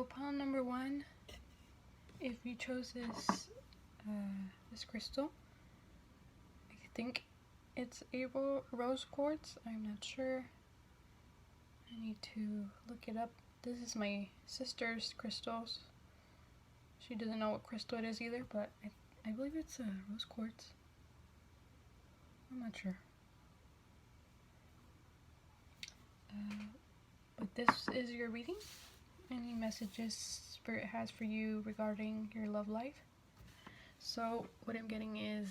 So pile number one, if you chose this crystal, I think it's a rose quartz. I'm not sure. I need to look it up. This is my sister's crystals. She doesn't know what crystal it is either, but I believe it's a rose quartz. I'm not sure. But this is your reading. Any messages Spirit has for you regarding your love life. So what I'm getting is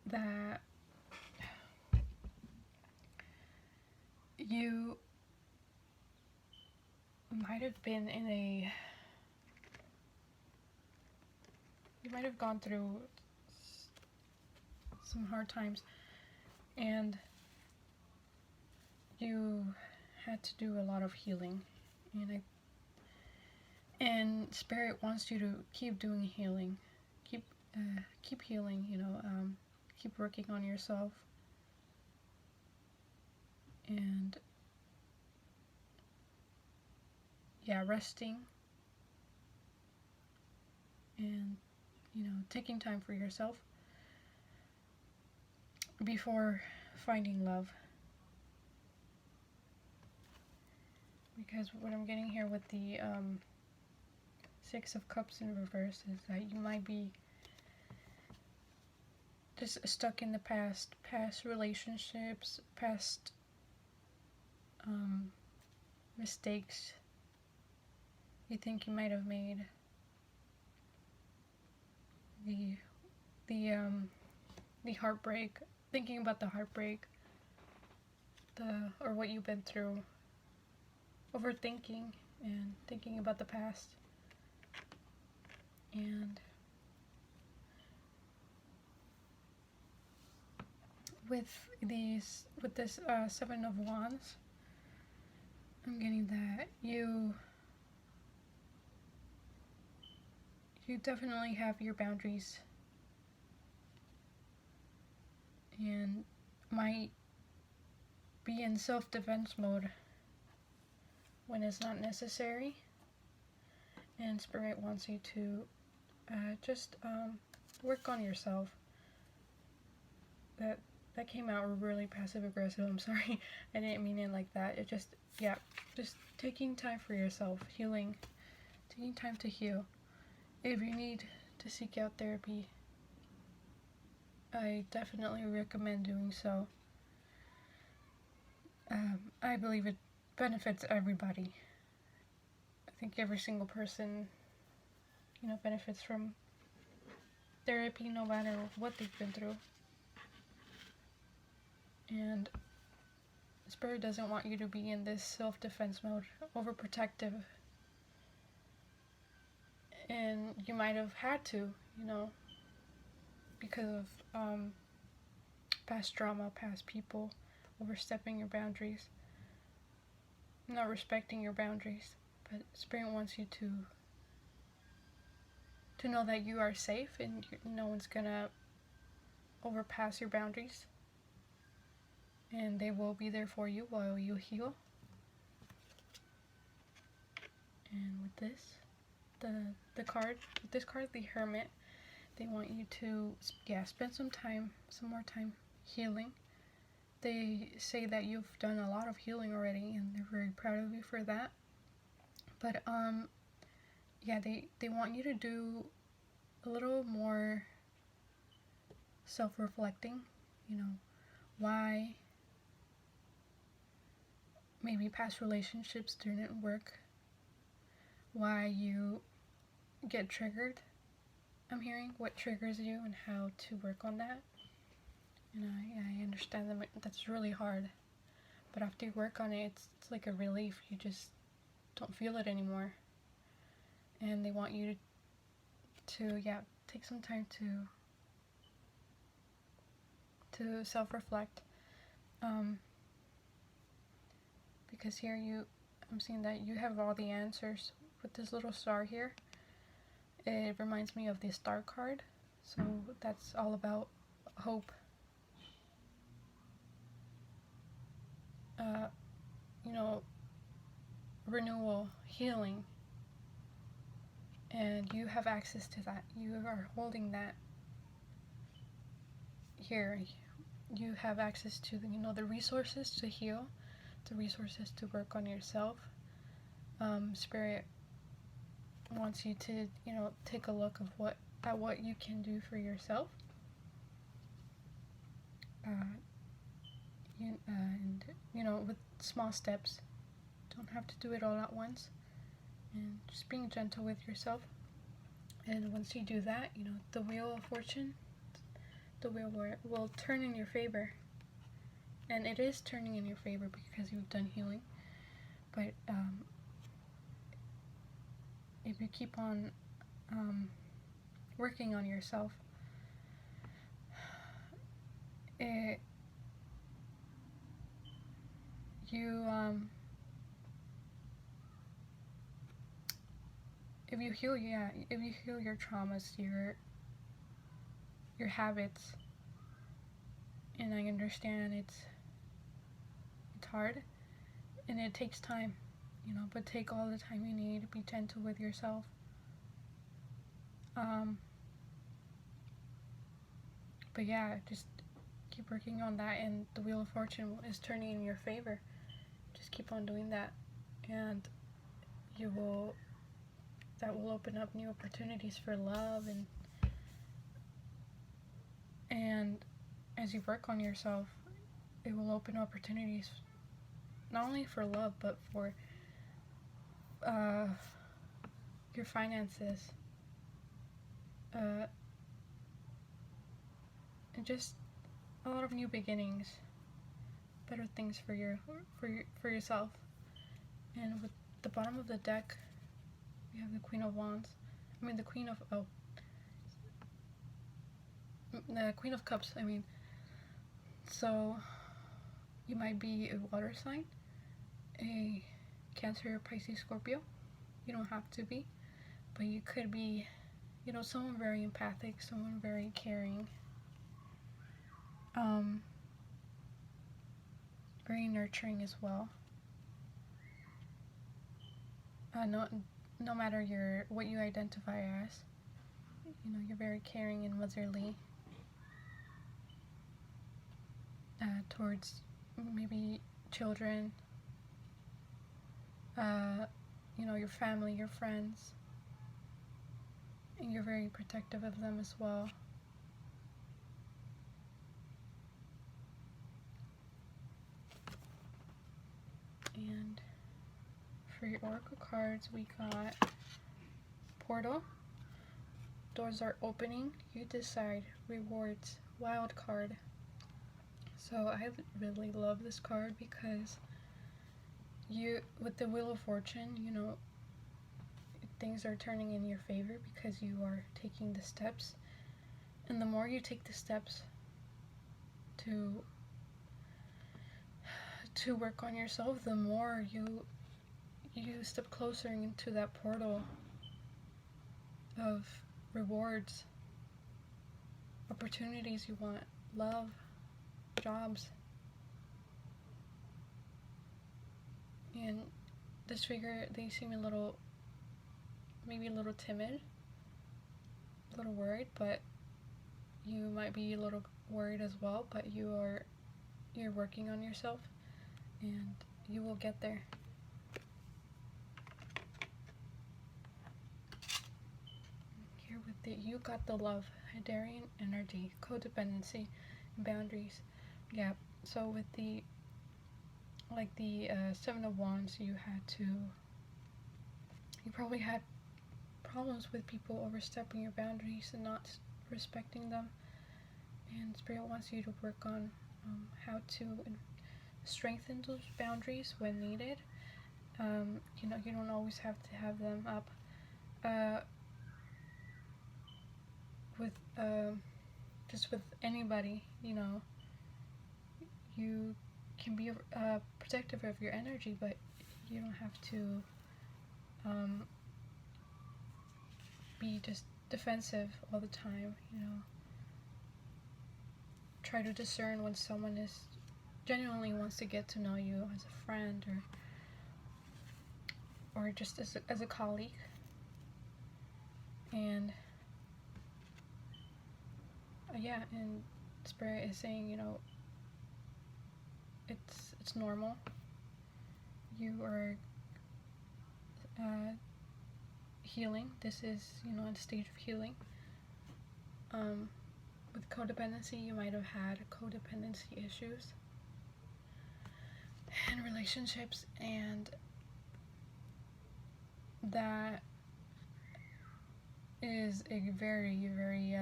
that you might have been in a... You might have gone through some hard times, and you had to do a lot of healing, and Spirit wants you to keep doing healing, keep healing, keep working on yourself, and resting, and taking time for yourself before finding love. Because what I'm getting here with the Six of Cups in reverse is that you might be just stuck in the past relationships, past mistakes you think you might have made. The heartbreak, thinking about the heartbreak, or what you've been through, overthinking and thinking about the past. And with this Seven of Wands, I'm getting that you definitely have your boundaries, and might be in self-defense mode when it's not necessary, and Spirit wants you to just work on yourself. That came out really passive aggressive. I'm sorry, I didn't mean it like that. It just taking time for yourself, healing, taking time to heal. If you need to seek out therapy, I definitely recommend doing so. I believe it benefits everybody. I think every single person, benefits from therapy, no matter what they've been through. And Spirit doesn't want you to be in this self-defense mode, overprotective. And you might have had to, because of past trauma, past people, overstepping your boundaries, not respecting your boundaries. But Spirit wants you to know that you are safe, and no one's gonna overpass your boundaries, and they will be there for you while you heal. And with this, this card, the Hermit, they want you to spend some more time healing. They say that you've done a lot of healing already, and they're very proud of you for that. But they want you to do a little more self-reflecting, why maybe past relationships didn't work, why you get triggered. I'm hearing what triggers you and how to work on that. And I understand that that's really hard, but after you work on it, it's like a relief. You just don't feel it anymore. And they want you to take some time to self-reflect, because here I'm seeing that you have all the answers with this little star here. It reminds me of the Star card, so that's all about hope. Renewal, healing, and you have access to that. You are holding that here. You have access to the, the resources to heal, the resources to work on yourself. Spirit wants you to, take a look at what you can do for yourself. And with small steps. Don't have to do it all at once. And just being gentle with yourself. And once you do that, the wheel of fortune, the wheel will turn in your favor. And it is turning in your favor because you've done healing. But if you keep on working on yourself, if you heal your traumas, your habits, and I understand it's hard and it takes time, but take all the time you need. Be gentle with yourself. But yeah, just keep working on that, and the wheel of fortune is turning in your favor. Just keep on doing that, and that will open up new opportunities for love, and as you work on yourself, it will open opportunities not only for love, but for your finances, and just a lot of new beginnings, better things for yourself. And with the bottom of the deck, we have the Queen of Wands. The Queen of Cups. So you might be a water sign, a Cancer, Pisces, Scorpio. You don't have to be, but you could be, someone very empathic, someone very caring, very nurturing as well. No matter what you identify as, you're very caring and motherly towards maybe children, your family, your friends, and you're very protective of them as well. And for your oracle cards, we got Portal. Doors are opening. You decide. Rewards. Wild card. So I really love this card because with the Wheel of Fortune, things are turning in your favor because you are taking the steps. And the more you take the steps to work on yourself, the more you step closer into that portal of rewards, opportunities you want, love, jobs. And this figure, they seem maybe a little timid, a little worried, but you might be a little worried as well, but you're working on yourself and you will get there. Here with you got the love, Hadarian energy, codependency, boundaries. Yeah, so with the Seven of Wands, you probably had problems with people overstepping your boundaries and not respecting them, and Spirit wants you to work on how to strengthen those boundaries when needed. You don't always have to have them up with just with anybody. You can be protective of your energy, but you don't have to be just defensive all the time. Try to discern when someone genuinely wants to get to know you as a friend or just as a colleague. And yeah, and Spirit is saying, you know, it's normal. You are healing. This is, you know, a stage of healing. With codependency, you might have had codependency issues and relationships, and that is a very, very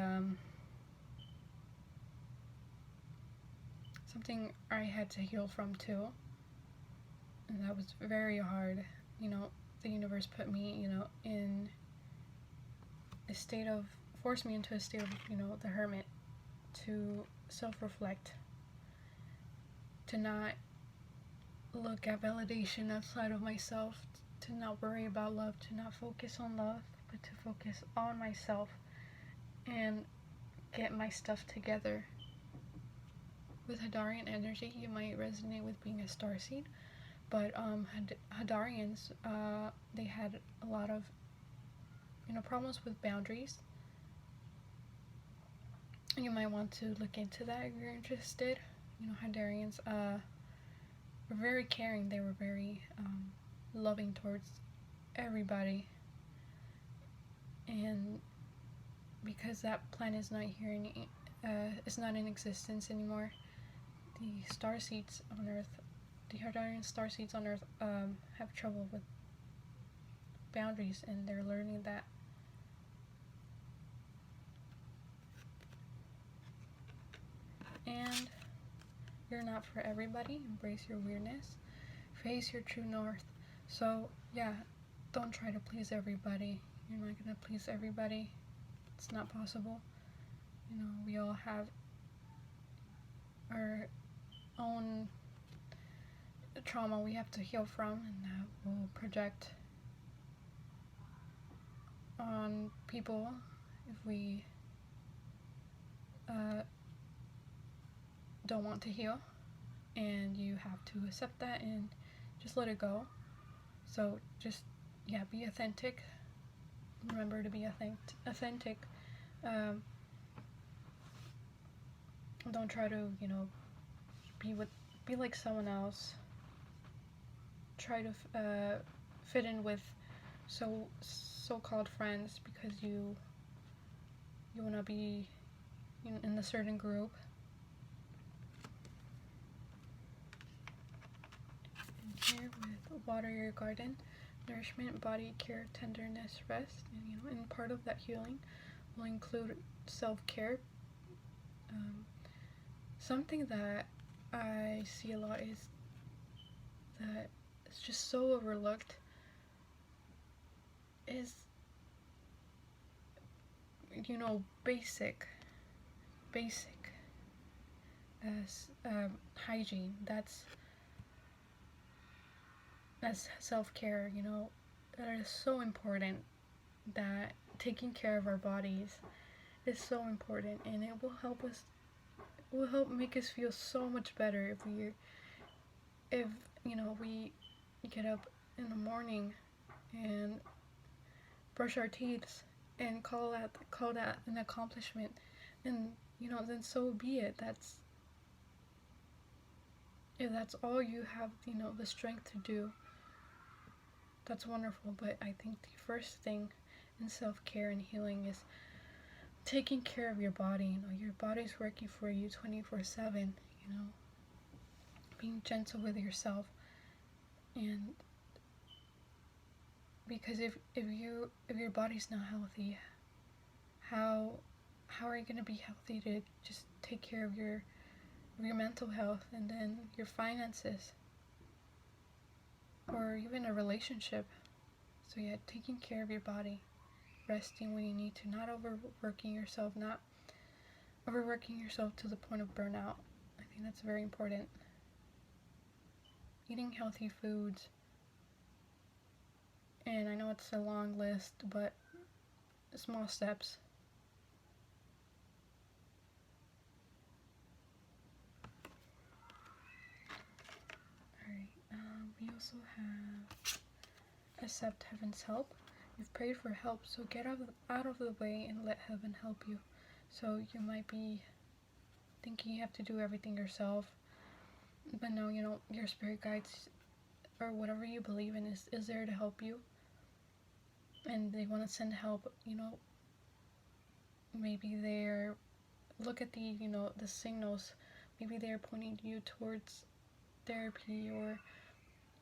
something I had to heal from too, and that was very hard. You know, the universe put me, you know, in a state of, forced me into a state of, you know, the hermit, to self-reflect, to not look at validation outside of myself, to not worry about love, to not focus on love, but to focus on myself and get my stuff together. With Hadarian energy, you might resonate with being a starseed, but Hadarians, they had a lot of, you know, problems with boundaries. You might want to look into that if you're interested. You know, Hadarians were very caring. They were very loving towards everybody, and because that planet is not here, it's not in existence anymore, the starseeds on Earth, the Hadarian starseeds on Earth, have trouble with boundaries, and they're learning that. And you're not for everybody. Embrace your weirdness. Face your true north. So yeah, don't try to please everybody. You're not gonna please everybody. It's not possible. You know, we all have our own trauma we have to heal from, and that will project on people if we don't want to heal. And you have to accept that and just let it go. So just, yeah, be authentic. Remember to be authentic. Don't try to, you know, be like someone else. Try to fit in with so-called friends because you want to be in a certain group. And here with water your garden, nourishment, body care, tenderness, rest, and you know, and part of that healing will include self-care. Something that I see a lot is that it's just so overlooked is, you know, basic hygiene. That's self-care, you know. That is so important. That taking care of our bodies is so important, and it will help make us feel so much better if you know, we get up in the morning and brush our teeth and call that an accomplishment, and you know, then so be it. If that's all you have, you know, the strength to do, that's wonderful. But I think the first thing in self-care and healing is taking care of your body. You know, your body's working for you 24/7, you know. Being gentle with yourself. And because if your body's not healthy, how are you going to be healthy to just take care of your mental health, and then your finances, or even a relationship? So yeah, taking care of your body, resting when you need to, not overworking yourself to the point of burnout. I think that's very important. Eating healthy foods, and I know it's a long list, but small steps. Alright, we also have accept heaven's help. You've prayed for help, so get out of the way and let heaven help you. So you might be thinking you have to do everything yourself, but no, your spirit guides or whatever you believe in is there to help you, and they want to send help. Maybe they're look at the signals. Maybe they're pointing you towards therapy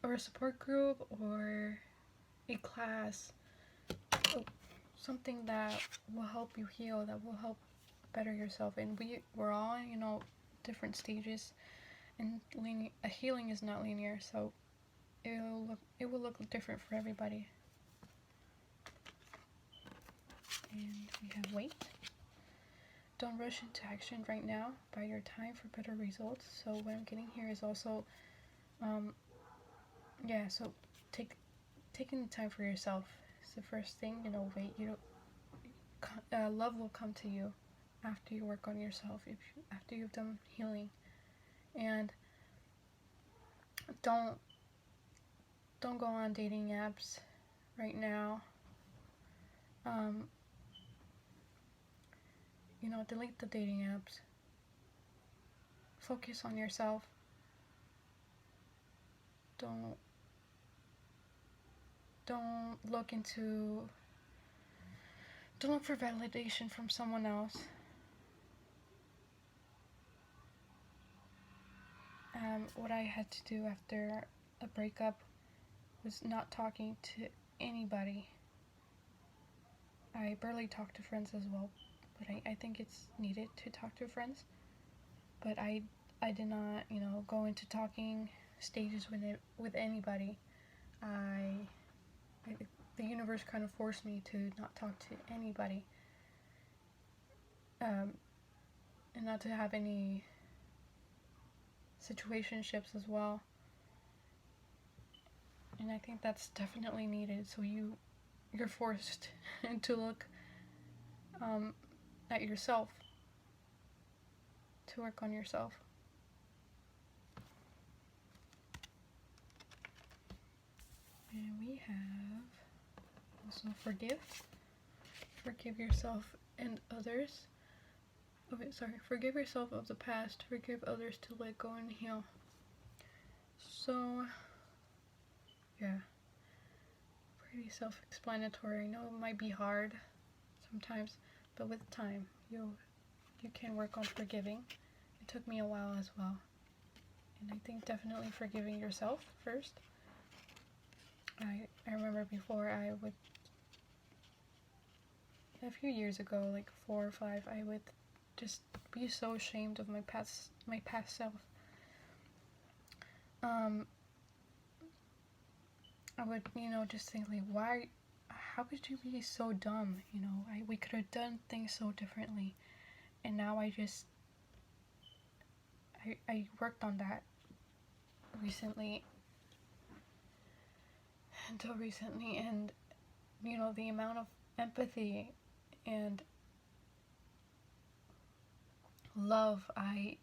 or a support group or a class, something that will help you heal, that will help better yourself. And we're all different stages, and healing is not linear, so it will look different for everybody. And we have wait. Don't rush into action right now. Buy your time for better results. So what I'm getting here is also, so taking the time for yourself is the first thing. Wait. Love will come to you after you work on yourself. After you've done healing, and don't go on dating apps right now. Delete the dating apps. Focus on yourself. Don't look for validation from someone else. What I had to do after a breakup was not talking to anybody. I barely talk to friends as well, but I think it's needed to talk to friends. But I did not, go into talking stages with anybody. The universe kind of forced me to not talk to anybody, and not to have any situationships as well. And I think that's definitely needed. So you're forced to look at yourself, to work on yourself. And we have also forgive yourself and others. Forgive yourself of the past, forgive others to let go and heal. So yeah, pretty self-explanatory. I know it might be hard sometimes, but with time you can work on forgiving. It took me a while as well, and I think definitely forgiving yourself first. I remember before a few years ago, like 4 or 5, I would just be so ashamed of my past self. I would, just think like, how could you be so dumb? We could have done things so differently. And now I worked on that until recently, and the amount of empathy and love I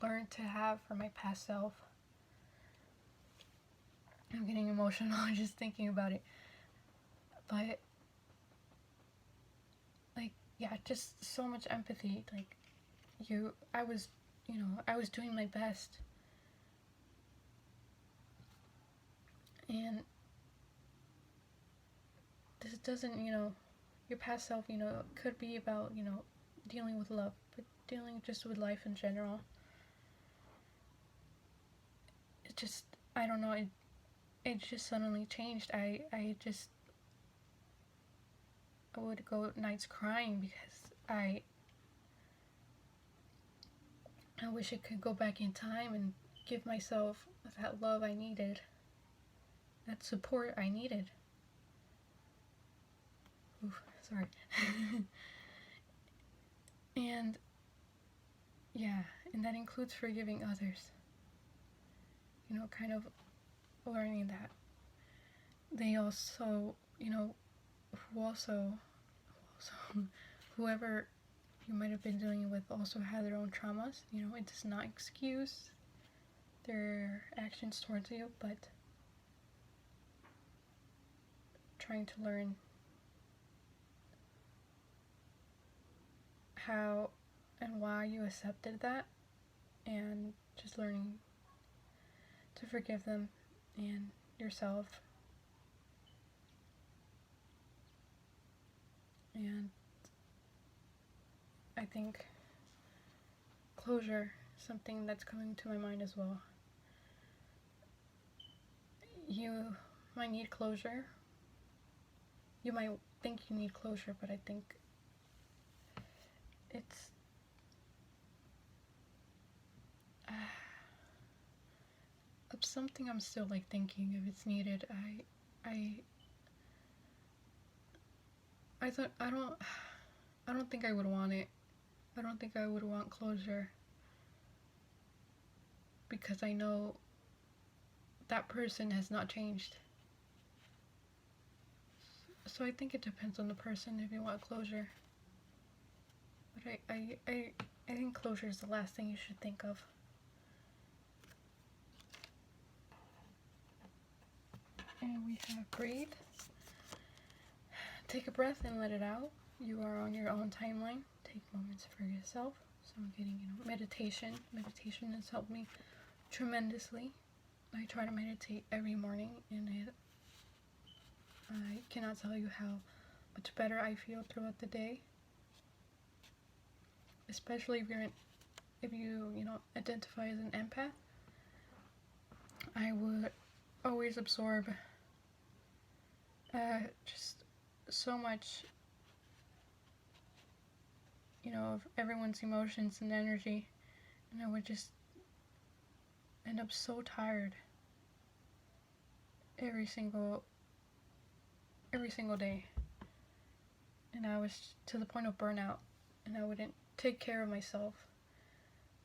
learned to have for my past self. I'm getting emotional just thinking about it. But just so much empathy. Like I was doing my best. And this doesn't, your past self, could be about, dealing with love, but dealing just with life in general. It just, I don't know, it just suddenly changed. I would go nights crying because I wish I could go back in time and give myself that love I needed, that support I needed. Oof, sorry. And that includes forgiving others. Kind of learning that they also, whoever you might have been dealing with also had their own traumas. It does not excuse their actions towards you, but trying to learn how and why you accepted that, and just learning to forgive them and yourself. And I think closure, something that's coming to my mind as well. You might need closure. You might think you need closure, but I think it's something I'm still like thinking if it's needed. I don't think I would want it. I don't think I would want closure, because I know that person has not changed. So I think it depends on the person if you want closure. But I think closure is the last thing you should think of. And we have breathe. Take a breath and let it out. You are on your own timeline. Take moments for yourself. So I'm getting, meditation. Meditation has helped me tremendously. I try to meditate every morning, and I cannot tell you how much better I feel throughout the day. Especially if you identify as an empath. I would always absorb just so much, of everyone's emotions and energy, and I would just end up so tired every single day, and I was to the point of burnout, and I wouldn't take care of myself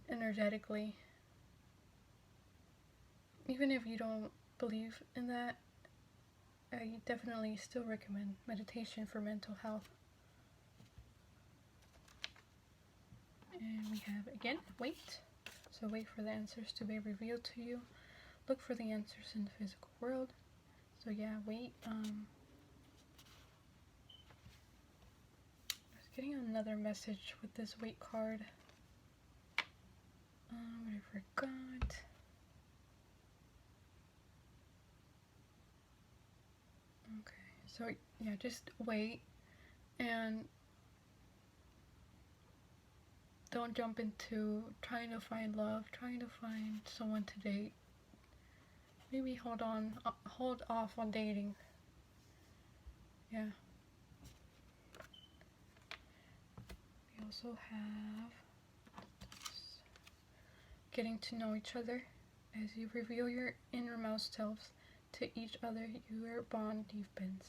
energetically. Even if you don't believe in that, I definitely still recommend meditation for mental health. And we have, again, wait. So wait for the answers to be revealed to you. Look for the answers in the physical world. So yeah, wait. I was getting another message with this wait card. But I forgot. Okay, so yeah, just wait, and don't jump into trying to find love, trying to find someone to date. Maybe hold off on dating. Yeah. We also have getting to know each other. As you reveal your innermost selves to each other, your bond deepens.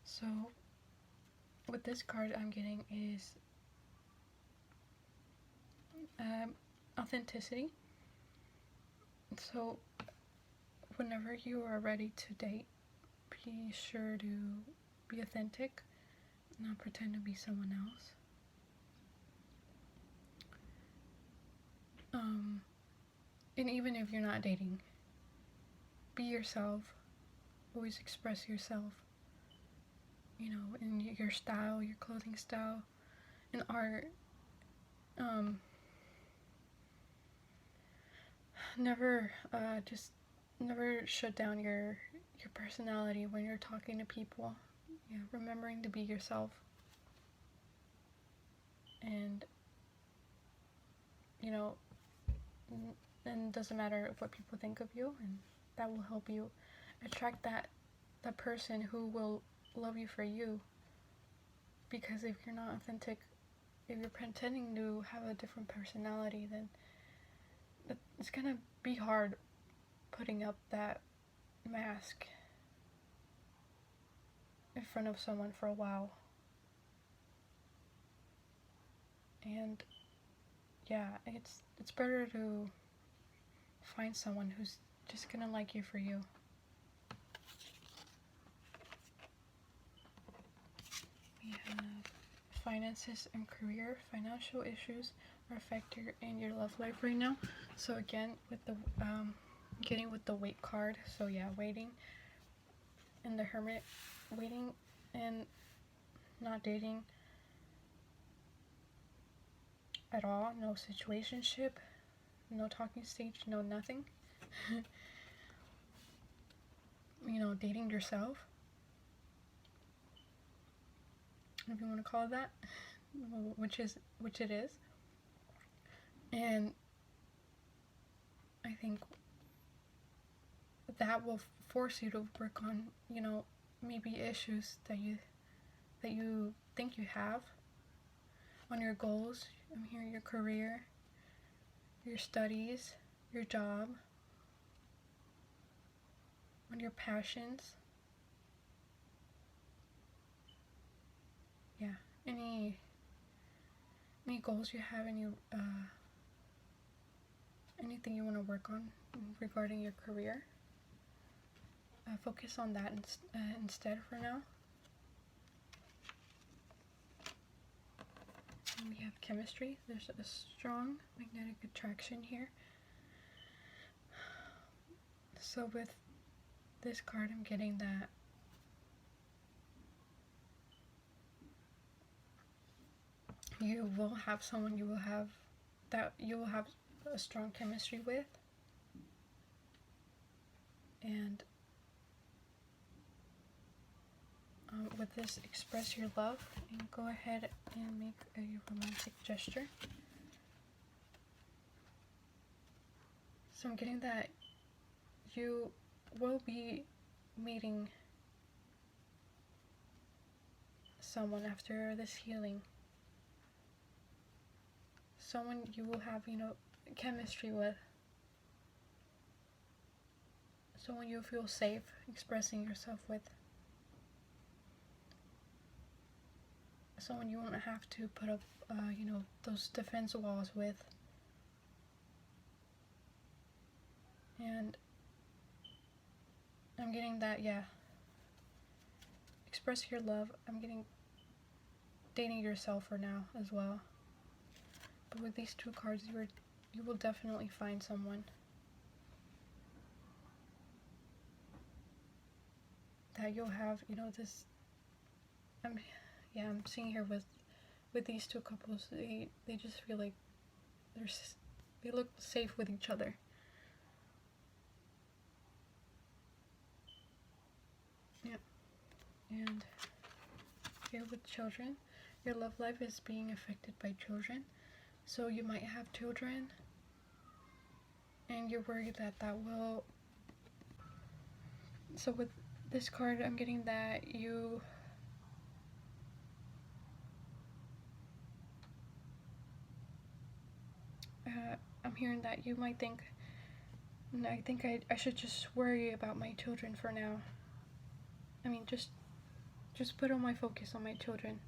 So what this card I'm getting is authenticity. So whenever you are ready to date, be sure to be authentic, not pretend to be someone else. And even if you're not dating, be yourself. Always express yourself, in your style, your clothing style, in art. Never shut down your personality when you're talking to people. Yeah, remembering to be yourself. And and it doesn't matter what people think of you, and that will help you attract that person who will love you for you. Because if you're not authentic, if you're pretending to have a different personality, then it's gonna be hard putting up that mask in front of someone for a while. And yeah, it's better to find someone who's just gonna like you for you. We have finances and career. Financial issues are a factor in your love life right now. So again, with the getting with the wait card. So yeah, waiting. And the hermit, waiting and not dating at all, no situationship, no talking stage, no nothing. You know, dating yourself, if you want to call it that, which it is. And I think that will force you to work on, you know, maybe issues that you think you have, on your goals. I'm hearing your career, your studies, your job, on your passions. Yeah, any goals you have, anything you want to work on regarding your career. Focus on that instead for now. And we have chemistry. There's a strong magnetic attraction here. So with this card, I'm getting that you will have someone you will have a strong chemistry with, and with this, express your love and go ahead and make a romantic gesture. So I'm getting that you will be meeting someone after this healing. Someone you will have, you know, chemistry with. Someone you feel safe expressing yourself with. Someone you won't have to put up, you know, those defense walls with. And I'm getting that, yeah. Express your love. I'm getting dating yourself for now as well. But with these two cards, you will definitely find someone that you'll have, you know, this. I'm seeing here with these two couples. They just feel like they look safe with each other. Yeah. And here with children, your love life is being affected by children. So you might have children, and you're worried that will. So with this card, I'm getting that you. I'm hearing that you might think, I think I should just worry about my children for now. I mean, just put all my focus on my children.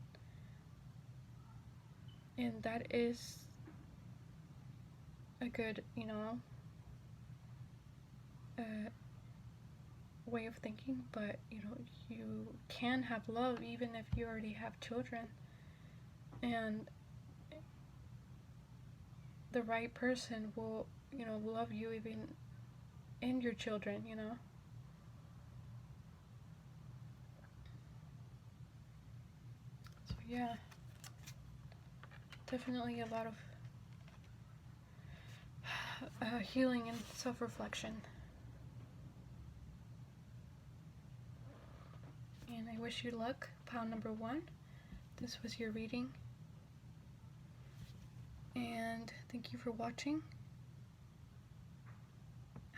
And that is a good, you know, way of thinking, but, you know, you can have love even if you already have children. And the right person will, you know, love you even in your children, you know. So yeah, definitely a lot of healing and self-reflection. And I wish you luck, pile number 1. This was your reading. And thank you for watching.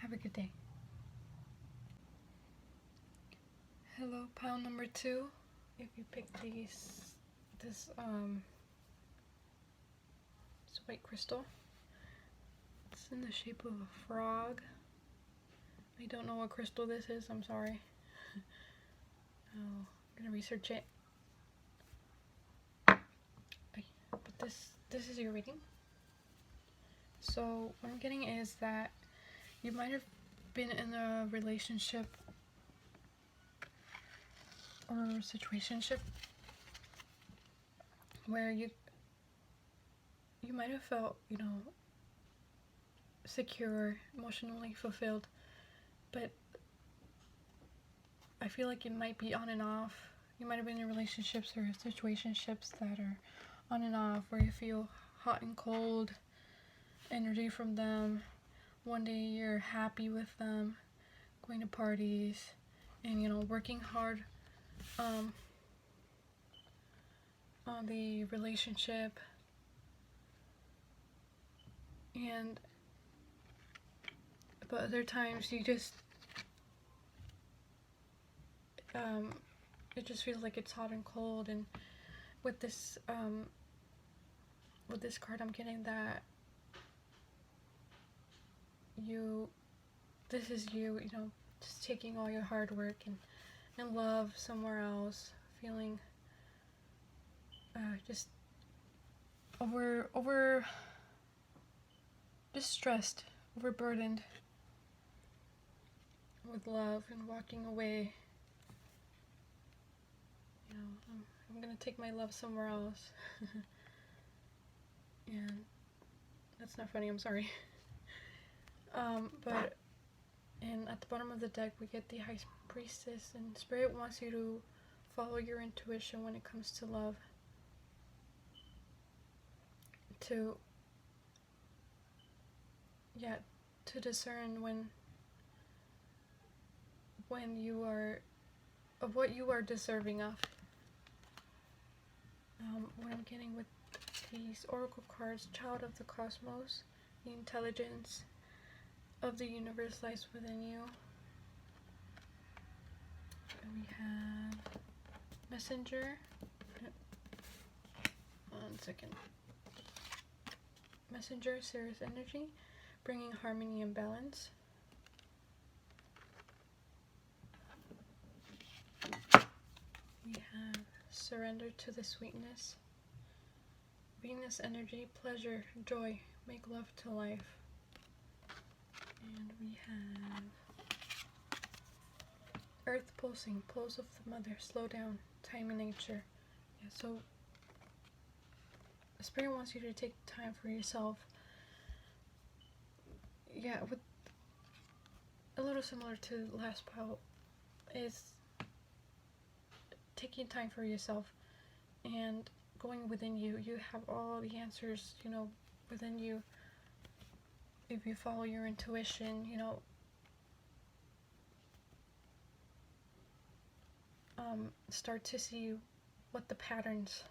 Have a good day. Hello, pile number 2. If you picked this white crystal. It's in the shape of a frog. I don't know what crystal this is, I'm sorry. I'm gonna research it. But this is your reading. So what I'm getting is that you might have been in a relationship or situationship where you might have felt, you know, secure, emotionally fulfilled, but I feel like it might be on and off. You might have been in relationships or situationships that are on and off, where you feel hot and cold energy from them. One day you're happy with them, going to parties, and working hard on the relationship. But other times you just it just feels like it's hot and cold. And with this card, I'm getting that this is you just taking all your hard work and love somewhere else, feeling just just stressed, overburdened with love, and walking away. I'm gonna take my love somewhere else. And that's not funny, I'm sorry. And at the bottom of the deck we get the High Priestess, and Spirit wants you to follow your intuition when it comes to love. To discern when you are of what you are deserving of. What I'm getting with these oracle cards: Child of the Cosmos, the intelligence of the universe lies within you. And we have Messenger. One second. Messenger, Sirius energy, bringing harmony and balance. We have Surrender to the Sweetness, Venus energy, pleasure, joy, make love to life. And we have Earth pulsing, pulse of the mother, slow down, time in nature. Yeah, so Spirit wants you to take time for yourself. Yeah, with a little similar to the last pile, is taking time for yourself and going within you. You have all the answers, within you. If you follow your intuition, start to see what patterns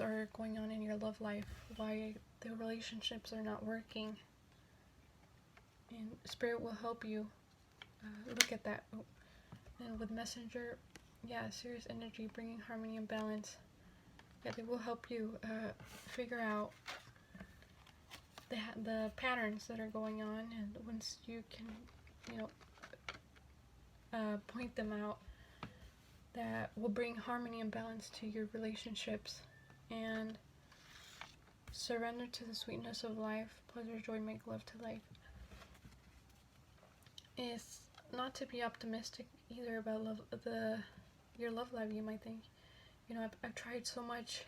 are going on in your love life, why the relationships are not working. And Spirit will help you look at that. And with Messenger, Sirius energy, bringing harmony and balance. Yeah, they will help you figure out the patterns that are going on, and once you can, point them out, that will bring harmony and balance to your relationships. And surrender to the sweetness of life, pleasure, joy, make love to life. It's not to be optimistic either about your love life. You might think, I've tried so much,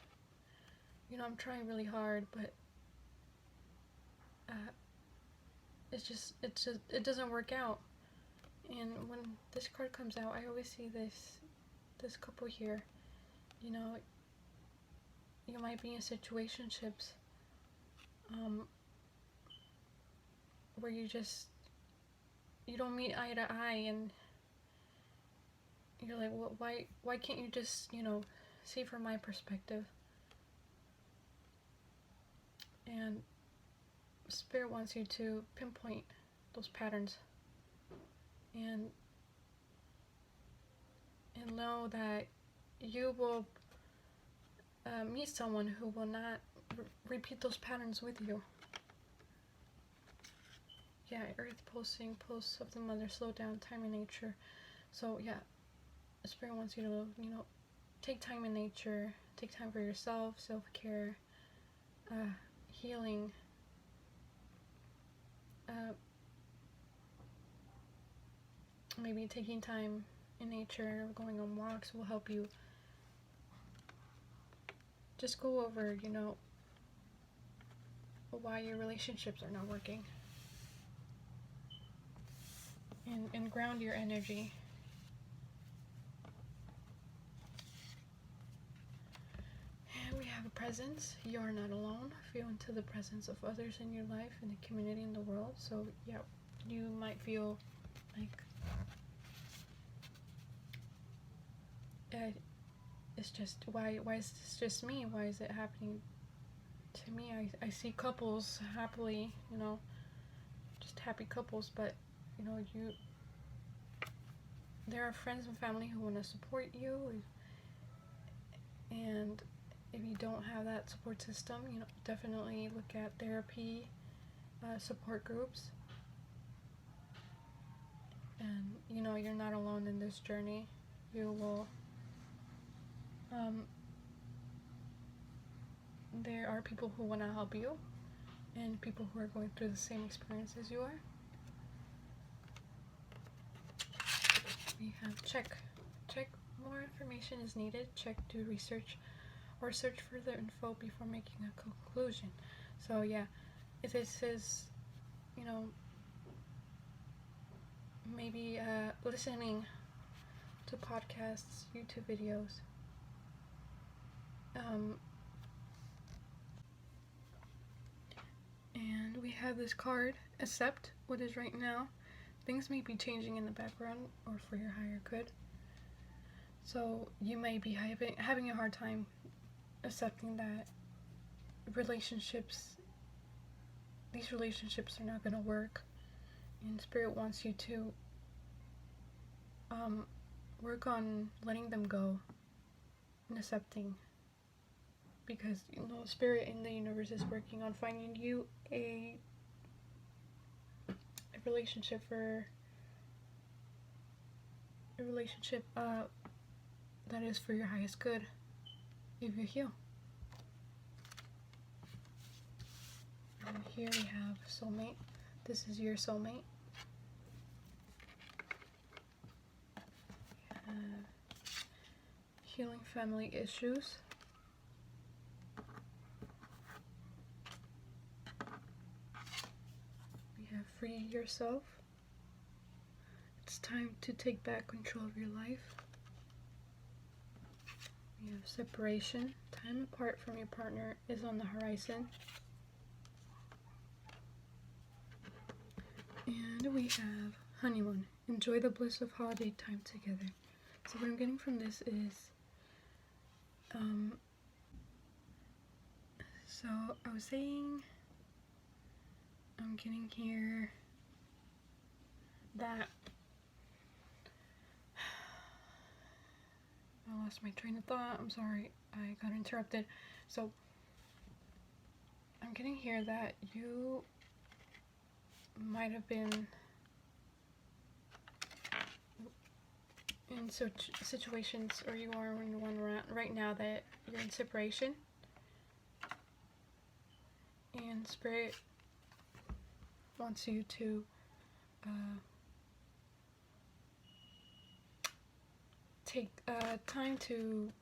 I'm trying really hard, but it doesn't work out. And when this card comes out, I always see this couple here. You might be in situationships where you don't meet eye to eye, and you're like, well, why can't you just see from my perspective? And Spirit wants you to pinpoint those patterns and know that you will meet someone who will not repeat those patterns with you. Yeah, Earth pulsing, pulse of the mother, slow down, time in nature. So yeah, Spirit wants you to, take time in nature, take time for yourself, self-care, healing. Maybe taking time in nature, going on walks will help you just go over, why your relationships are not working. And ground your energy. And we have presence. You are not alone. Feel into the presence of others in your life, in the community, in the world. So yeah, you might feel like it's just, why is this just me? Why is it happening to me? I see couples happily, just happy couples, but there are friends and family who want to support you, and if you don't have that support system, definitely look at therapy, support groups, and you're not alone in this journey. You will there are people who want to help you, and people who are going through the same experience as you are. We have check more information is needed. Check, do research, or search further info before making a conclusion. So yeah, if this is maybe listening to podcasts, YouTube videos, and we have this card, accept what is right now. Things may be changing in the background or for your higher good. So you may be having a hard time accepting that these relationships are not going to work, and Spirit wants you to work on letting them go and accepting, because Spirit in the universe is working on finding you a relationship that is for your highest good if you heal. And here we have soulmate. This is your soulmate. Healing family issues. We have free yourself. It's time to take back control of your life. We have separation. Time apart from your partner is on the horizon. And we have honeymoon. Enjoy the bliss of holiday time together. So what I'm getting from this is, so I was saying, I'm getting here that I lost my train of thought. I'm sorry, I got interrupted. So I'm getting here that you might have been in situations, or you are in one right now that you're in separation, and Spirit wants you to take time to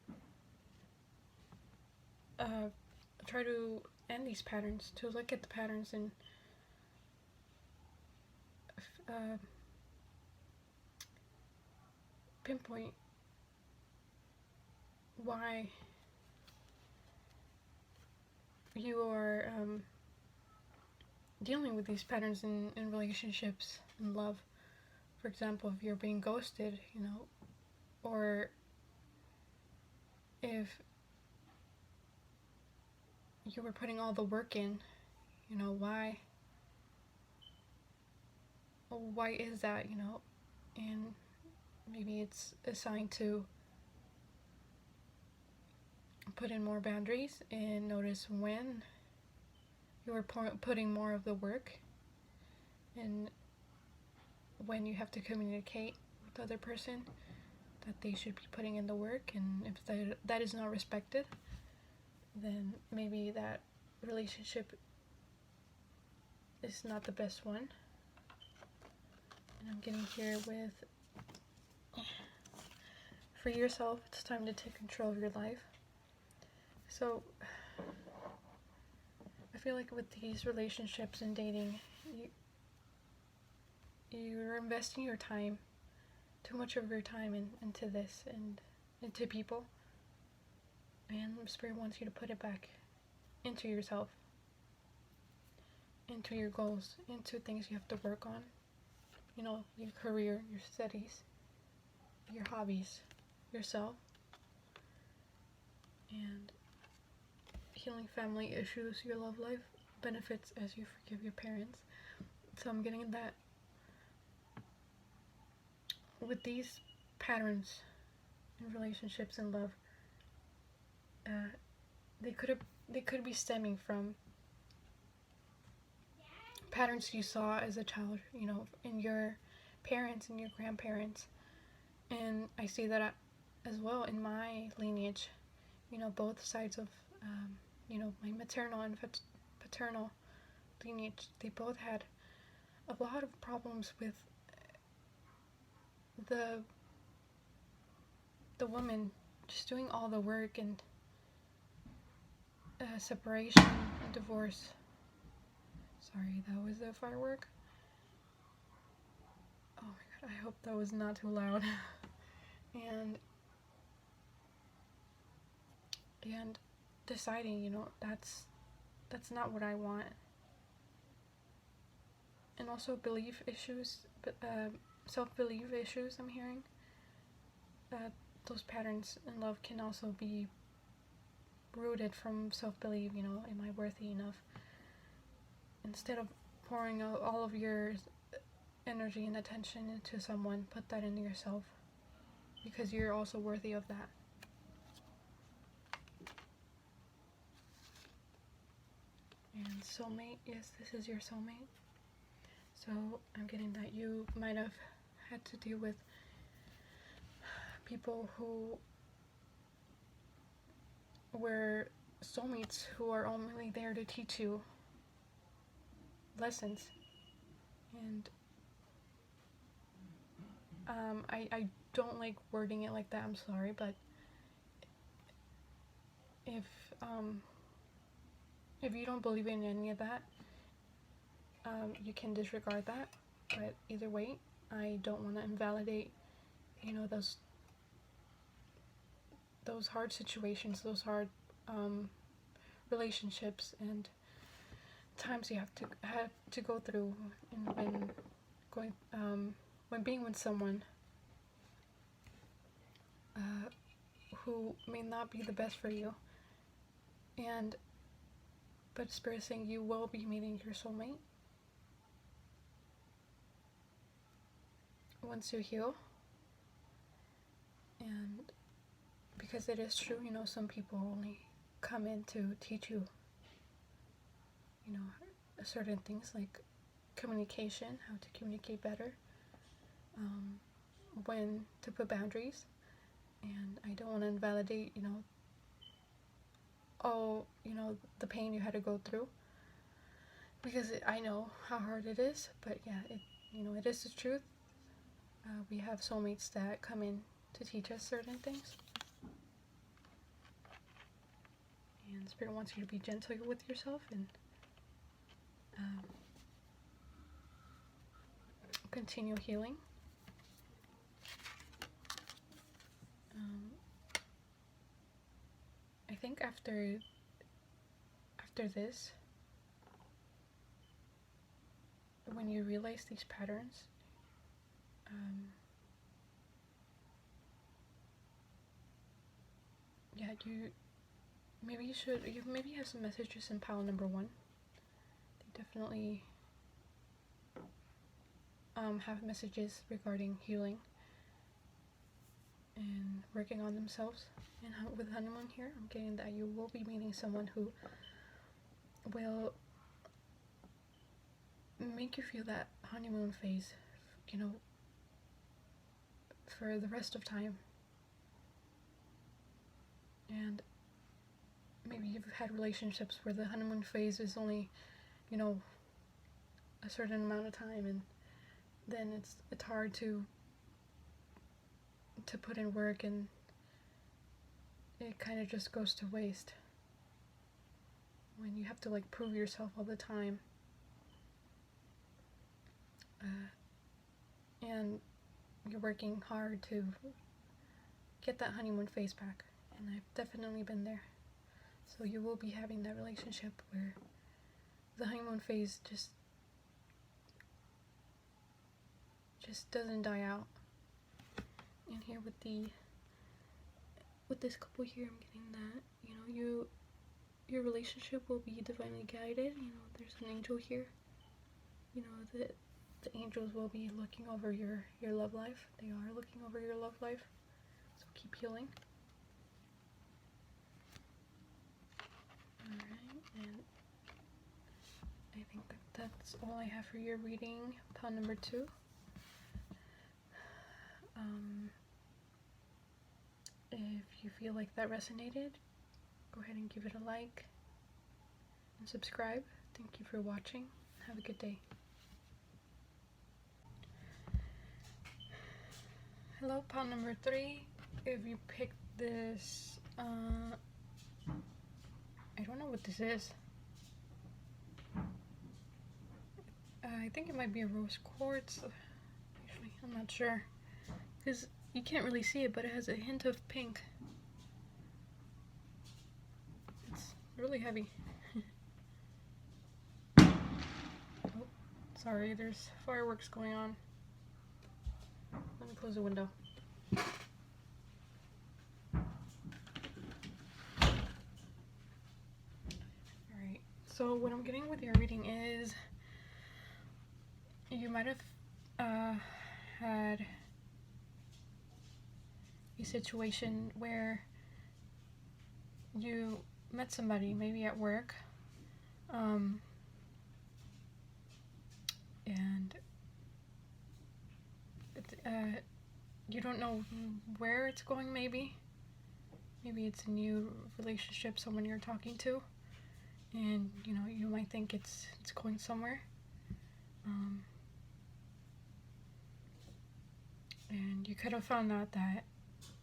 try to end these patterns, to look at the patterns and pinpoint why you are dealing with these patterns in relationships and love. For example, if you're being ghosted, or if you were putting all the work in, why is that, and maybe it's a sign to put in more boundaries and notice when you are putting more of the work, and when you have to communicate with the other person that they should be putting in the work, and if that is not respected, then maybe that relationship is not the best one. And I'm getting here with, for yourself, it's time to take control of your life. So I feel like with these relationships and dating, you're investing your time, too much of your time into this and into people. And Spirit wants you to put it back into yourself, into your goals, into things you have to work on. You know, your career, your studies, your hobbies, yourself, and healing family issues, your love life, benefits as you forgive your parents. So I'm getting that with these patterns in relationships and love, they could be stemming from patterns you saw as a child, you know, in your parents and your grandparents. And I see that as well in my lineage, you know, both sides of, you know, my maternal and paternal lineage, they both had a lot of problems with the woman just doing all the work, and separation and divorce. Sorry, that was a firework. Oh my god, I hope that was not too loud. and deciding, you know, that's not what I want. And also belief issues, self-belief issues I'm hearing. Those patterns in love can also be rooted from self-belief, you know, am I worthy enough? Instead of pouring out all of your energy and attention into someone, put that into yourself, because you're also worthy of that. And soulmate, yes, this is your soulmate. So I'm getting that you might have had to deal with people who were soulmates who are only there to teach you lessons. And I don't like wording it like that, I'm sorry, but if you don't believe in any of that, you can disregard that. But either way, I don't want to invalidate, you know, those hard situations, those hard relationships and times you have to go through, and when being with someone who may not be the best for you. But Spirit is saying you will be meeting your soulmate once you heal. And because it is true, you know, some people only come in to teach you, you know, certain things like communication, how to communicate better, when to put boundaries. And I don't want to invalidate, you know, all, you know, the pain you had to go through, because I know how hard it is. But yeah, it is the truth. We have soulmates that come in to teach us certain things. And Spirit wants you to be gentle with yourself and continue healing. I think after this, when you realize these patterns, you maybe have some messages in pile number 1. They definitely have messages regarding healing and working on themselves. And with honeymoon here, I'm getting that you will be meeting someone who will make you feel that honeymoon phase, you know, for the rest of time. And maybe you've had relationships where the honeymoon phase is only, you know, a certain amount of time, and then it's hard to put in work, and it kind of just goes to waste when you have to like prove yourself all the time. And you're working hard to get that honeymoon phase back. and I've definitely been there. So you will be having that relationship where the honeymoon phase just doesn't die out. And here with this couple here, I'm getting that, you know, your relationship will be divinely guided. You know, there's an angel here. You know, the angels will be looking over your love life. They are looking over your love life. So keep healing. Alright, and I think that's all I have for your reading, pile number 2. If you feel like that resonated, go ahead and give it a like and subscribe. Thank you for watching. Have a good day. Hello, pile number 3. If you picked this, I don't know what this is. I think it might be a rose quartz. Actually, I'm not sure, because you can't really see it, but it has a hint of pink. It's really heavy. Oh, sorry, there's fireworks going on. Let me close the window. Alright, so what I'm getting with your reading is you might have had a situation where you met somebody, maybe at work, and you don't know where it's going. Maybe it's a new relationship, someone you're talking to, and you know, you might think it's going somewhere, and you could have found out that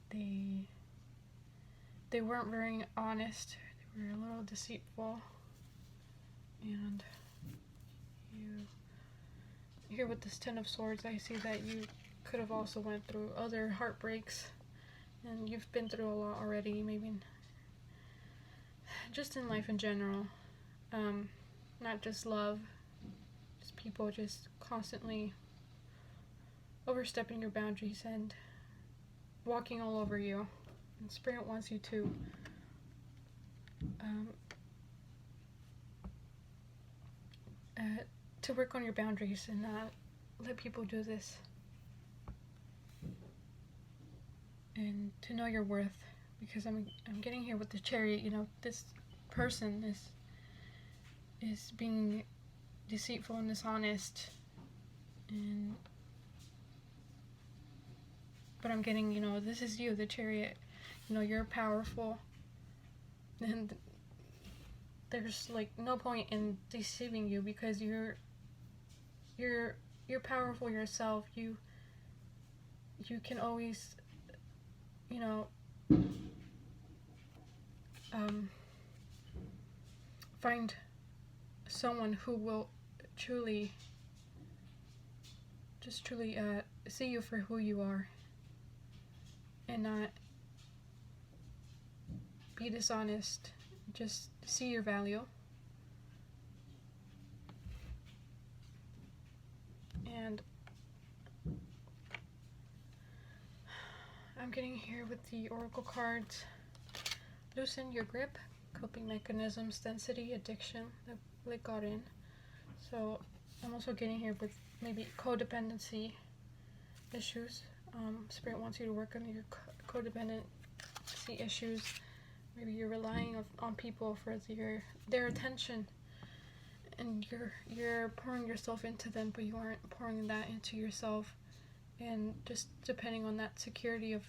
they weren't very honest. They were a little deceitful, and you here with this 10 of Swords, I see that you could have also went through other heartbreaks, and you've been through a lot already, maybe just in life in general, not just love, just people just constantly overstepping your boundaries and walking all over you. And Spirit wants you to work on your boundaries and not let people do this, and to know your worth, because I'm getting here with the Chariot. You know, this person is being deceitful and dishonest, but I'm getting, you know, this is you, the Chariot. You know, you're powerful, and there's like no point in deceiving you, because you're powerful yourself. You can always, you know, find someone who will truly see you for who you are, and not be dishonest. Just see your value. And I'm getting here with the Oracle cards. Loosen your grip, coping mechanisms, density, addiction that got in. So I'm also getting here with maybe codependency issues. Spirit wants you to work on your codependency issues. Maybe you're relying on people for their attention, and you're pouring yourself into them, but you aren't pouring that into yourself, and just depending on that security of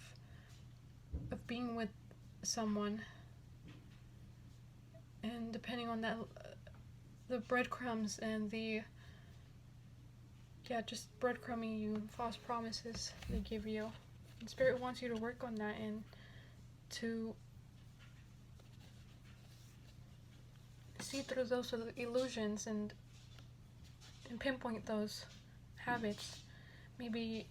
being with someone, and depending on that the breadcrumbs and just breadcrumbing you, false promises they give you. And Spirit wants you to work on that, and to see through those illusions and pinpoint those habits. Maybe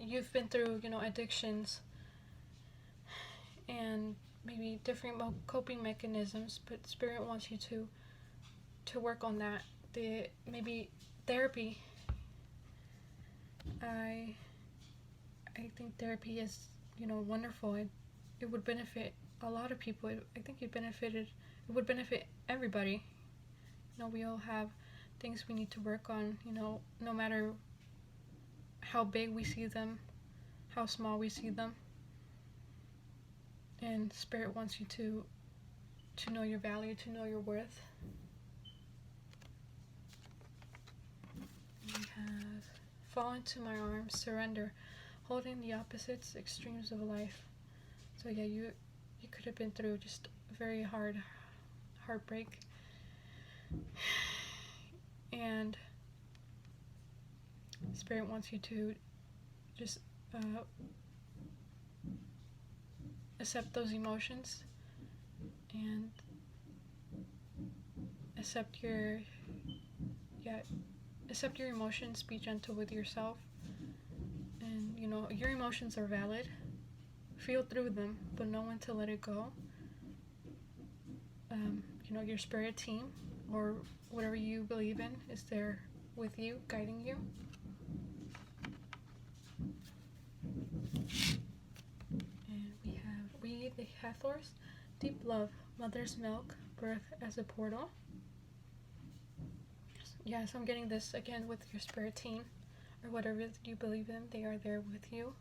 you've been through, you know, addictions, and maybe different coping mechanisms, but Spirit wants you to work on that. Maybe therapy. I think therapy is, wonderful. It would benefit a lot of people. I think it would benefit everybody. We all have things we need to work on, no matter how big we see them, how small we see them. And Spirit wants you to know your value, to know your worth. We have fall into my arms, surrender, holding the opposites, extremes of life. So yeah, you could have been through just a very heartbreak. And Spirit wants you to just accept those emotions and accept your emotions. Be gentle with yourself, and your emotions are valid. Feel through them, but know when to let it go. Your spirit team, or whatever you believe in, is there with you, guiding you. And we the Hathors, deep love, mother's milk, birth as a portal. Yeah, so I'm getting this again with your spirit team, or whatever you believe in, they are there with you.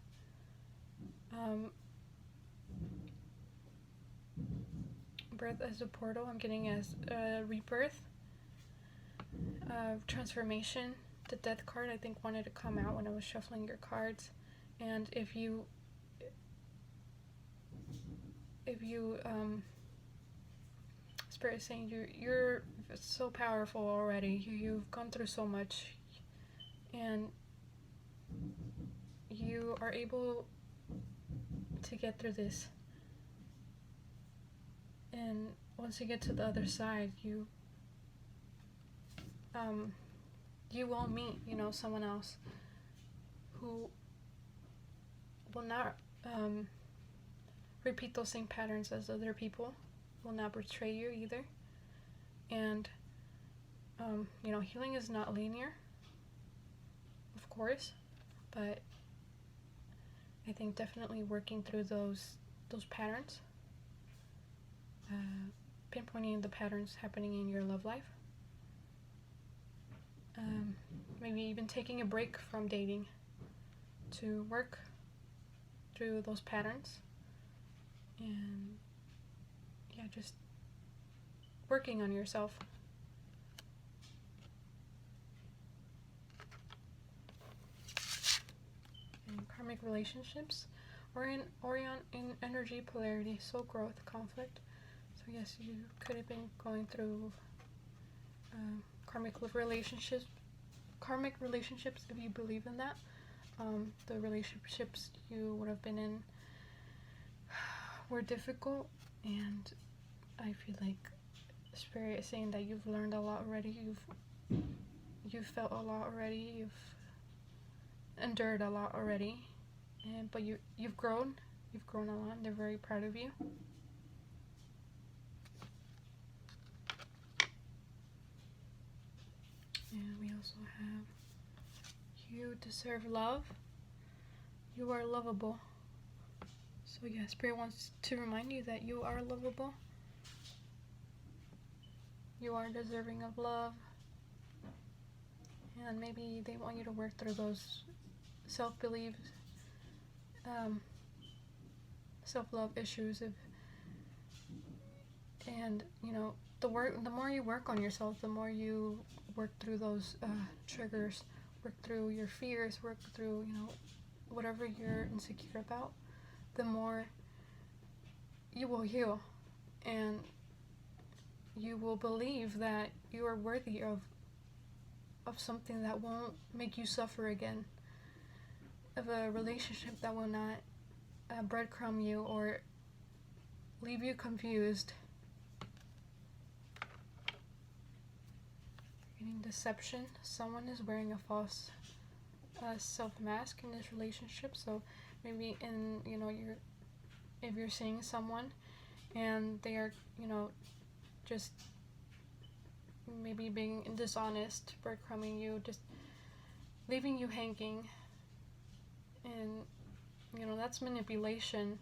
Birth as a portal, I'm getting as rebirth, transformation. The death card, I think, wanted to come out when I was shuffling your cards. And if you Spirit is saying you're so powerful already. You've gone through so much, and you are able to get through this. And once you get to the other side, you will meet, someone else who will not repeat those same patterns as other people, will not betray you either. And healing is not linear, of course, but I think definitely working through those patterns, pinpointing the patterns happening in your love life, maybe even taking a break from dating to work through those patterns, and just working on yourself. And karmic relationships, Orion in energy, polarity, soul growth, conflict. So yes, you could have been going through karmic relationships if you believe in that. The relationships you would have been in were difficult, and I feel like Spirit is saying that you've learned a lot already. You've felt a lot already. You've endured a lot already, but you've grown. You've grown a lot. And they're very proud of you. And we also have, you deserve love. You are lovable. So yeah, Spirit wants to remind you that you are lovable. You are deserving of love. And maybe they want you to work through those self-belief, self-love issues. The more you work on yourself, the more you work through those triggers, work through your fears, work through, whatever you're insecure about, the more you will heal, and you will believe that you are worthy of something that won't make you suffer again, of a relationship that will not breadcrumb you or leave you confused. Getting deception. Someone is wearing a false self mask in this relationship. So maybe in your if you're seeing someone and they are, just maybe being dishonest, breadcrumbing you, just leaving you hanging, and that's manipulation.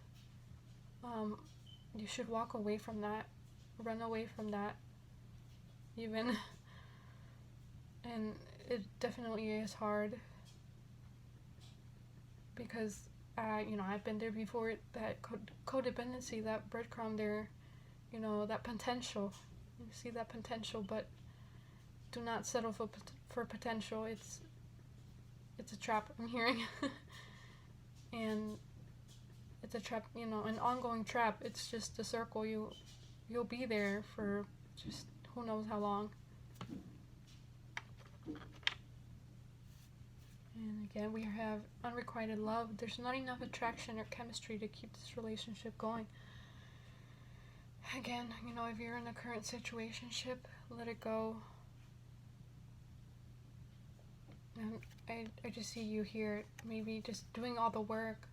You should walk away from that, run away from that, even. And it definitely is hard because I've been there before. That codependency, that breadcrumb there, that potential. You see that potential, but do not settle for potential. It's a trap, I'm hearing. And it's a trap, an ongoing trap. It's just a circle. You'll be there for just who knows how long. And again, we have unrequited love. There's not enough attraction or chemistry to keep this relationship going. Again, if you're in a current situationship, let it go. And I just see you here, maybe just doing all the work.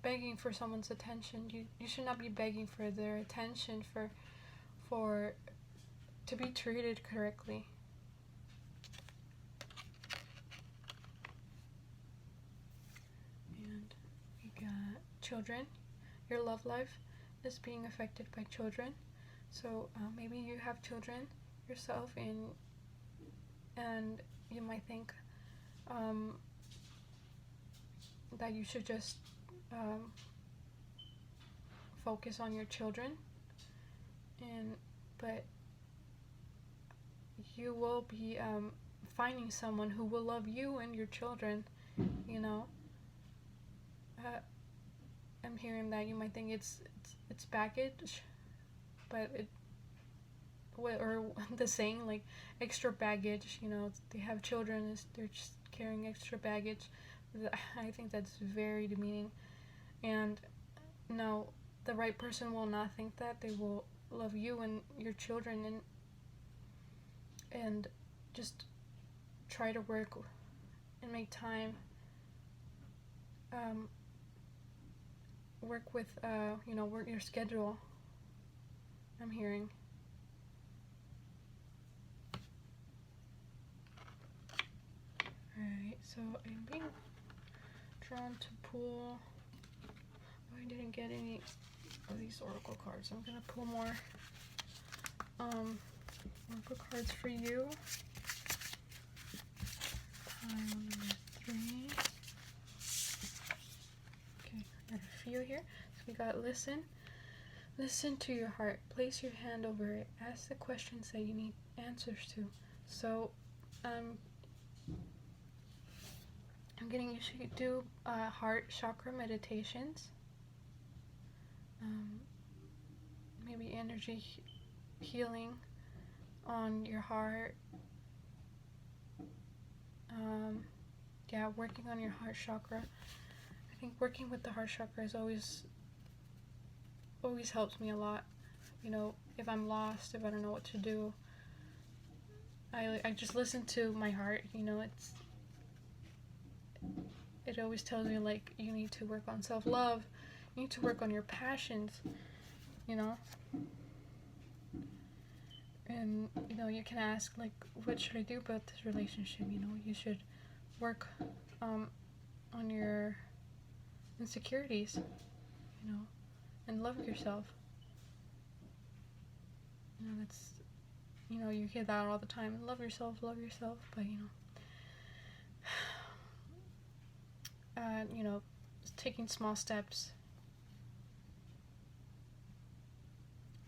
Begging for someone's attention. You should not be begging for their attention, for to be treated correctly. And we got children. Your love life is being affected by children. So maybe you have children yourself, and you might think that you should just focus on your children, but you will be finding someone who will love you and your children. I'm hearing that you might think it's baggage, but or the saying, like, extra baggage, they have children, they're just carrying extra baggage. I think that's very demeaning. And no, the right person will not think that. They will love you and your children, and just try to work and make time, work with work your schedule, I'm hearing. Alright, so I'm being drawn to pull. I didn't get any of these oracle cards. I'm gonna pull more oracle cards for you. Pile number 3. Okay, I got a few here. So we got listen. Listen to your heart. Place your hand over it. Ask the questions that you need answers to. So I'm getting you should do heart chakra meditations. Maybe energy healing on your heart. Working on your heart chakra. I think working with the heart chakra is always helps me a lot. If I'm lost, if I don't know what to do, I just listen to my heart. It always tells me, like, you need to work on self-love, you need to work on your passions, and you can ask, like, what should I do about this relationship? You should work on your insecurities, and love yourself. That's, you hear that all the time. Love yourself, but taking small steps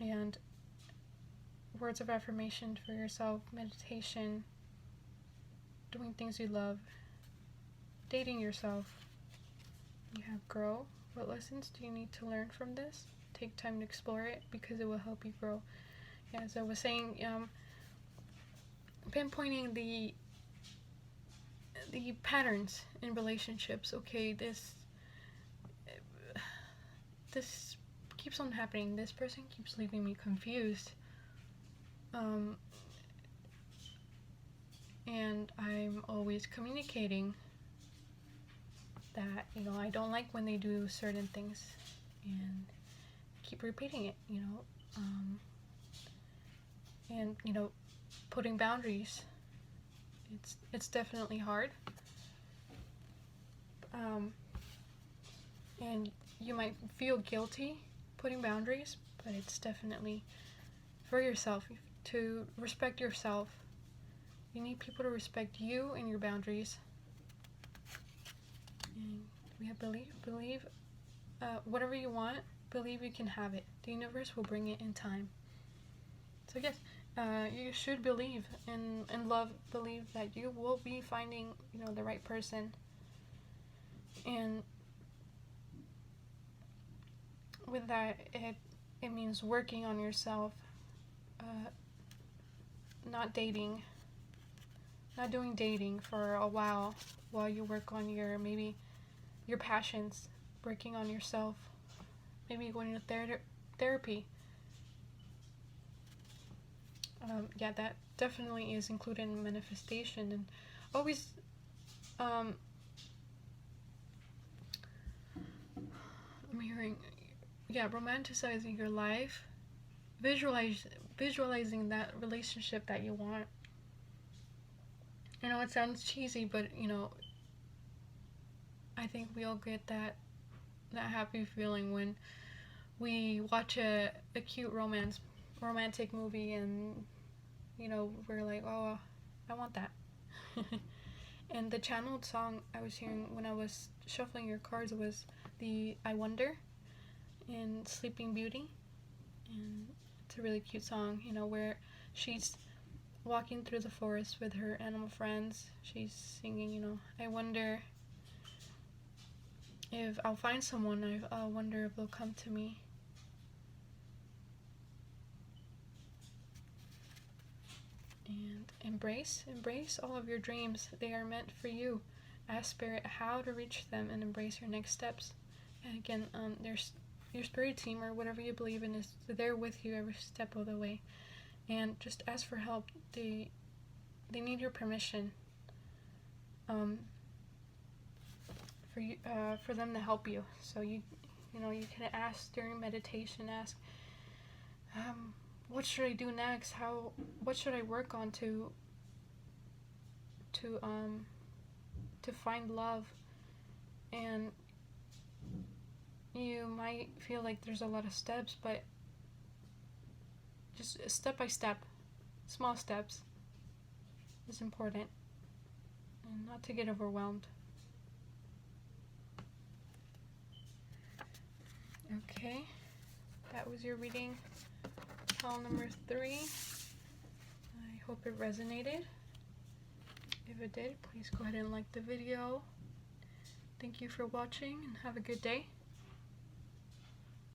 and words of affirmation for yourself, meditation, doing things you love, dating yourself. You have grow. What lessons do you need to learn from this? Take time to explore it because it will help you grow. As I was saying, pinpointing the patterns in relationships. Okay, this keeps on happening. This person keeps leaving me confused. And I'm always communicating that, you know, I don't like when they do certain things, and keep repeating it, you know. And, you know, putting boundaries, it's definitely hard. And you might feel guilty putting boundaries, but it's definitely for yourself, to respect yourself. You need people to respect you and your boundaries. And we have believe whatever you want, believe you can have it. The universe will bring it in time. So yes, you should believe in love, believe that you will be finding, you know, the right person. And with that, it means working on yourself, not doing dating for a while you work on maybe your passions, working on yourself, maybe going to therapy. Yeah, that definitely is included in manifestation. And always, I'm hearing, yeah, romanticizing your life, visualizing that relationship that you want. I know it sounds cheesy, but, you know, I think we all get that happy feeling when we watch a cute romantic movie, and, you know, we're like, oh, I want that. And the channeled song I was hearing when I was shuffling your cards was the I Wonder in Sleeping Beauty. And it's a really cute song, you know, where she's walking through the forest with her animal friends. She's singing, you know, I wonder if I'll find someone, I wonder if they'll come to me. And embrace all of your dreams. They are meant for you. Ask Spirit how to reach them and embrace your next steps. And again, there's your spirit team or whatever you believe in is there with you every step of the way. And just ask for help. They need your permission. For them to help you. So you know, you can ask during meditation. Ask, what should I do next? What should I work on to find love? And you might feel like there's a lot of steps, but just step by step, small steps is important, and not to get overwhelmed. Okay, that was your reading, call number 3. I hope it resonated. If it did, please go ahead and like the video. Thank you for watching, and have a good day.